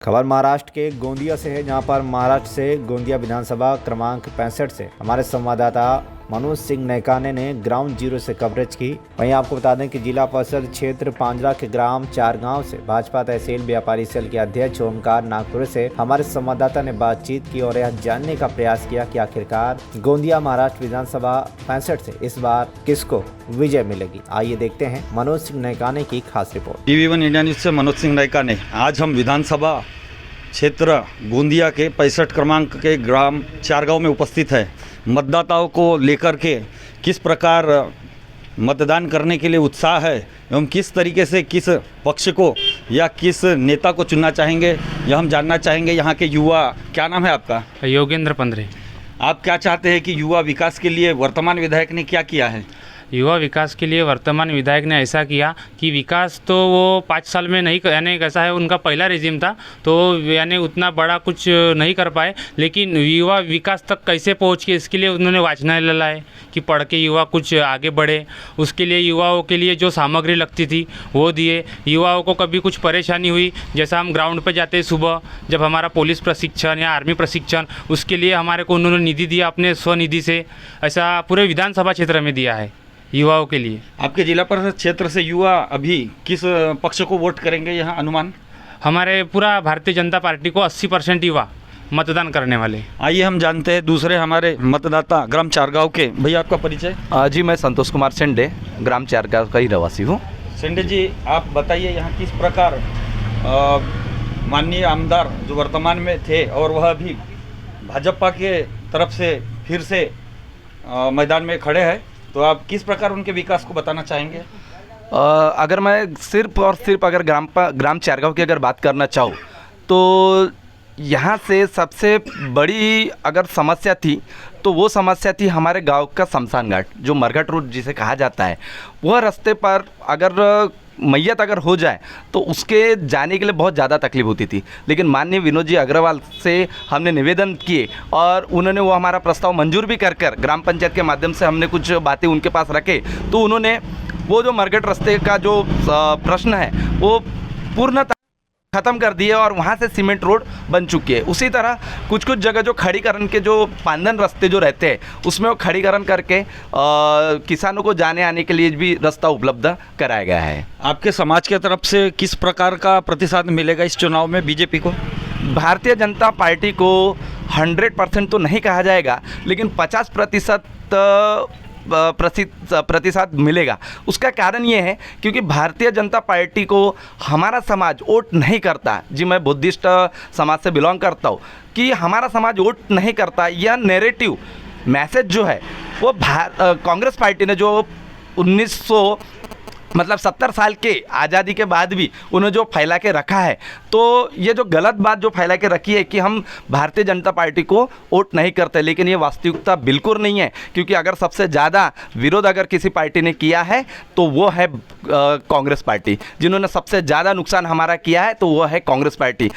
खबर महाराष्ट्र के गोंदिया से है, जहां पर महाराष्ट्र से गोंदिया विधानसभा क्रमांक 65 से हमारे संवाददाता मनोज सिंह नैकाने ने ग्राउंड जीरो से कवरेज की। वहीं आपको बता दें कि जिला परिषद क्षेत्र पांजरा के ग्राम चारगांव से भाजपा तहसील व्यापारी सेल के अध्यक्ष ओमकार नागपुरे से हमारे संवाददाता ने बातचीत की और यह जानने का प्रयास किया कि आखिरकार गोंदिया महाराष्ट्र विधानसभा 65 से इस बार किसको विजय मिलेगी। आइए देखते हैं मनोज सिंह नैकाने की खास रिपोर्ट। TV1 इंडिया न्यूज़ से मनोज सिंह नैकाने। आज हम विधानसभा क्षेत्र गोंदिया के 65 क्रमांक के ग्राम चारगांव में उपस्थित है। मतदाताओं को लेकर के किस प्रकार मतदान करने के लिए उत्साह है एवं किस तरीके से किस पक्ष को या किस नेता को चुनना चाहेंगे, यह हम जानना चाहेंगे। यहाँ के युवा, क्या नाम है आपका? योगेंद्र पंद्रे। आप क्या चाहते हैं कि युवा विकास के लिए वर्तमान विधायक ने क्या किया है? युवा विकास के लिए वर्तमान विधायक ने ऐसा किया कि विकास तो वो 5 साल में नहीं, यानी कैसा है, उनका पहला रेजिम था तो यानी उतना बड़ा कुछ नहीं कर पाए, लेकिन युवा विकास तक कैसे पहुँच के इसके लिए उन्होंने वाचनालय लाए कि पढ़ के युवा कुछ आगे बढ़े। उसके लिए युवाओं के लिए जो सामग्री लगती थी वो दिए। युवाओं को कभी कुछ परेशानी हुई, जैसा हम ग्राउंड पर जाते सुबह जब हमारा पुलिस प्रशिक्षण या आर्मी प्रशिक्षण, उसके लिए हमारे को उन्होंने निधि दिया अपने स्वनिधि से। ऐसा पूरे विधानसभा क्षेत्र में दिया है युवाओं के लिए। आपके जिला परिषद क्षेत्र से युवा अभी किस पक्ष को वोट करेंगे, यहाँ अनुमान? हमारे पूरा भारतीय जनता पार्टी को 80% युवा मतदान करने वाले। आइए हम जानते हैं दूसरे हमारे मतदाता ग्राम चारगांव के। भैया आपका परिचय? जी, मैं संतोष कुमार सेंडे ग्राम चारगांव का ही रहवासी हूँ। सेंडे जी, आप बताइए यहाँ किस प्रकार माननीय आमदार जो वर्तमान में थे और वह अभी भाजपा के तरफ से फिर से मैदान में खड़े हैं, तो आप किस प्रकार उनके विकास को बताना चाहेंगे? अगर मैं सिर्फ और सिर्फ अगर ग्राम चारगांव की अगर बात करना चाहूँ तो यहाँ से सबसे बड़ी अगर समस्या थी तो वो समस्या थी हमारे गांव का शमशान घाट, जो मरघट रोड जिसे कहा जाता है। वह रास्ते पर अगर मैयत अगर हो जाए तो उसके जाने के लिए बहुत ज़्यादा तकलीफ होती थी, लेकिन माननीय विनोद जी अग्रवाल से हमने निवेदन किए और उन्होंने वो हमारा प्रस्ताव मंजूर भी कर ग्राम पंचायत के माध्यम से हमने कुछ बातें उनके पास रखे, तो उन्होंने वो जो मरघट रास्ते का जो प्रश्न है वो पूर्णतः ख़त्म कर दिए और वहाँ से सीमेंट रोड बन चुकी है। उसी तरह कुछ कुछ जगह जो खड़ीकरण के जो पांदन रास्ते जो रहते हैं उसमें वो खड़ीकरण करके किसानों को जाने आने के लिए भी रास्ता उपलब्ध कराया गया है। आपके समाज के तरफ से किस प्रकार का प्रतिसाद मिलेगा इस चुनाव में बीजेपी को? भारतीय जनता पार्टी को 100% तो नहीं कहा जाएगा, लेकिन 50% प्रतिशत मिलेगा। उसका कारण ये है क्योंकि भारतीय जनता पार्टी को हमारा समाज वोट नहीं करता। जी, मैं बुद्धिस्ट समाज से बिलोंग करता हूँ कि हमारा समाज वोट नहीं करता। यह नैरेटिव मैसेज जो है वो कांग्रेस पार्टी ने जो 70 साल के आज़ादी के बाद भी उन्होंने जो फैला के रखा है, तो ये जो गलत बात जो फैला के रखी है कि हम भारतीय जनता पार्टी को वोट नहीं करते, लेकिन ये वास्तविकता बिल्कुल नहीं है। क्योंकि अगर सबसे ज़्यादा विरोध अगर किसी पार्टी ने किया है तो वो है कांग्रेस पार्टी। जिन्होंने सबसे ज़्यादा नुकसान हमारा किया है तो वो है कांग्रेस पार्टी।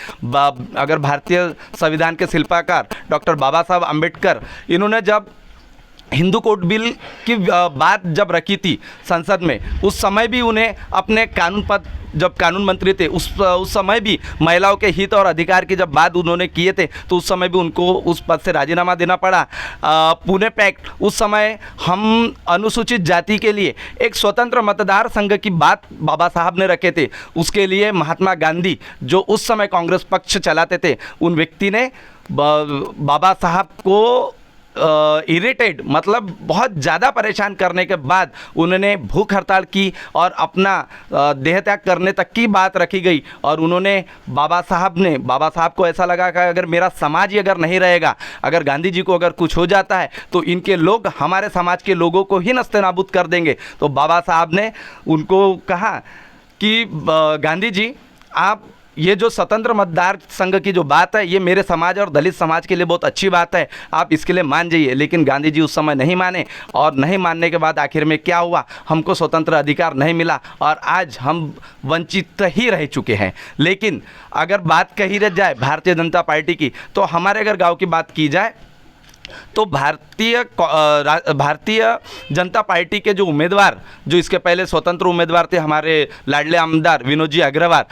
अगर भारतीय संविधान के शिल्पकार डॉक्टर बाबा साहब अम्बेडकर, इन्होंने जब हिंदू कोड बिल की बात जब रखी थी संसद में, उस समय भी उन्हें अपने जब कानून मंत्री थे उस समय भी महिलाओं के हित और अधिकार की जब बात उन्होंने किए थे तो उस समय भी उनको उस पद से राजीनामा देना पड़ा। पुणे पैक्ट, उस समय हम अनुसूचित जाति के लिए एक स्वतंत्र मतदार संघ की बात बाबा साहब ने रखे थे। उसके लिए महात्मा गांधी जो उस समय कांग्रेस पक्ष चलाते थे, उन व्यक्ति ने बाबा साहब को इरिटेट मतलब बहुत ज़्यादा परेशान करने के बाद उन्होंने भूख हड़ताल की और अपना देह त्याग करने तक की बात रखी गई। और उन्होंने बाबा साहब को ऐसा लगा कि अगर मेरा समाज ही अगर नहीं रहेगा, अगर गांधी जी को अगर कुछ हो जाता है तो इनके लोग हमारे समाज के लोगों को ही नस्तेनाबूद कर देंगे। तो बाबा साहब ने उनको कहा कि गांधी जी, आप ये जो स्वतंत्र मतदार संघ की जो बात है ये मेरे समाज और दलित समाज के लिए बहुत अच्छी बात है, आप इसके लिए मान जाइए। लेकिन गांधी जी उस समय नहीं माने और नहीं मानने के बाद आखिर में क्या हुआ, हमको स्वतंत्र अधिकार नहीं मिला और आज हम वंचित ही रह चुके हैं। लेकिन अगर बात कही रह जाए भारतीय जनता पार्टी की, तो हमारे अगर गाँव की बात की जाए तो भारतीय जनता पार्टी के जो उम्मीदवार, जो इसके पहले स्वतंत्र उम्मीदवार थे हमारे लाडले आमदार विनोद जी अग्रवाल,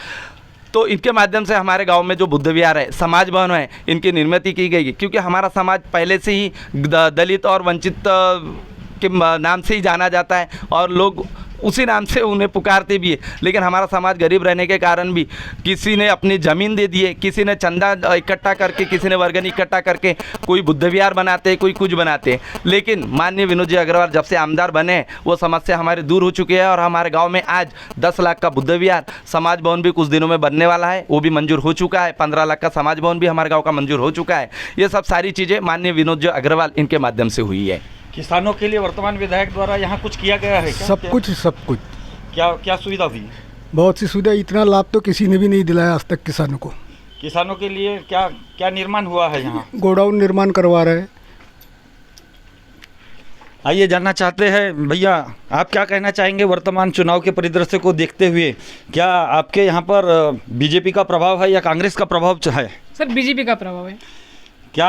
तो इनके माध्यम से हमारे गांव में जो बुद्ध विहार है, समाज भवन है, इनकी निर्मित की गई, क्योंकि हमारा समाज पहले से ही दलित और वंचित के नाम से ही जाना जाता है और लोग उसी नाम से उन्हें पुकारते भी है। लेकिन हमारा समाज गरीब रहने के कारण भी किसी ने अपनी ज़मीन दे दी है, किसी ने चंदा इकट्ठा करके, किसी ने वर्गनी इकट्ठा करके कोई बुद्ध विहार बनाते हैं, कोई कुछ बनाते हैं। लेकिन माननीय विनोद जी अग्रवाल जब से आमदार बने हैं, वो समस्या हमारी दूर हो चुकी है और हमारे गाँव में आज 10 लाख का बुद्ध विहार, समाज भवन भी कुछ दिनों में बनने वाला है, वो भी मंजूर हो चुका है। 15 लाख का समाज भवन भी हमारे गाँव का मंजूर हो चुका है। ये सब सारी चीज़ें माननीय विनोद जी अग्रवाल इनके माध्यम से हुई है। किसानों के लिए वर्तमान विधायक द्वारा यहाँ कुछ किया गया है क्या? सब कुछ क्या क्या सुविधा हुई? बहुत सी सुविधा, इतना लाभ तो किसी ने भी नहीं दिलाया आज तक किसानों को। किसानों के लिए क्या क्या निर्माण हुआ है यहाँ? गोडाउन निर्माण करवा रहे हैं। आइए जानना चाहते हैं भैया, आप क्या कहना चाहेंगे वर्तमान चुनाव के परिदृश्य को देखते हुए? क्या आपके यहाँ पर बीजेपी का प्रभाव है या कांग्रेस का प्रभाव है? सर बीजेपी का प्रभाव है। क्या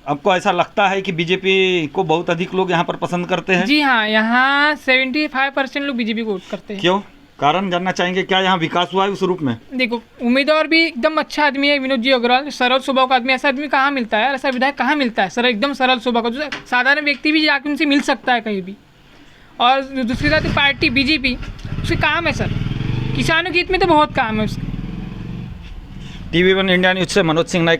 आपको ऐसा लगता है कि बीजेपी को बहुत अधिक लोग यहाँ पर पसंद करते हैं? जी हाँ, यहाँ 75% लोग बीजेपी को वोट करते हैं। क्यों? कारण जानना चाहेंगे। क्या यहाँ विकास हुआ है उस रूप में? देखो, उम्मीदवार भी एकदम अच्छा आदमी है विनोद जी अग्रवाल, सरल स्वभाव का आदमी। ऐसा आदमी कहाँ मिलता है, ऐसा विधायक कहाँ मिलता है? सर एकदम सरल स्वभाव का, जो साधारण व्यक्ति भी जाके उनसे मिल सकता है कहीं भी। और दूसरी बात, पार्टी बीजेपी, उसके काम है सर, किसानों के हित में तो बहुत काम है उसके। TV1 इंडिया न्यूज से मनोज सिंह नाइक।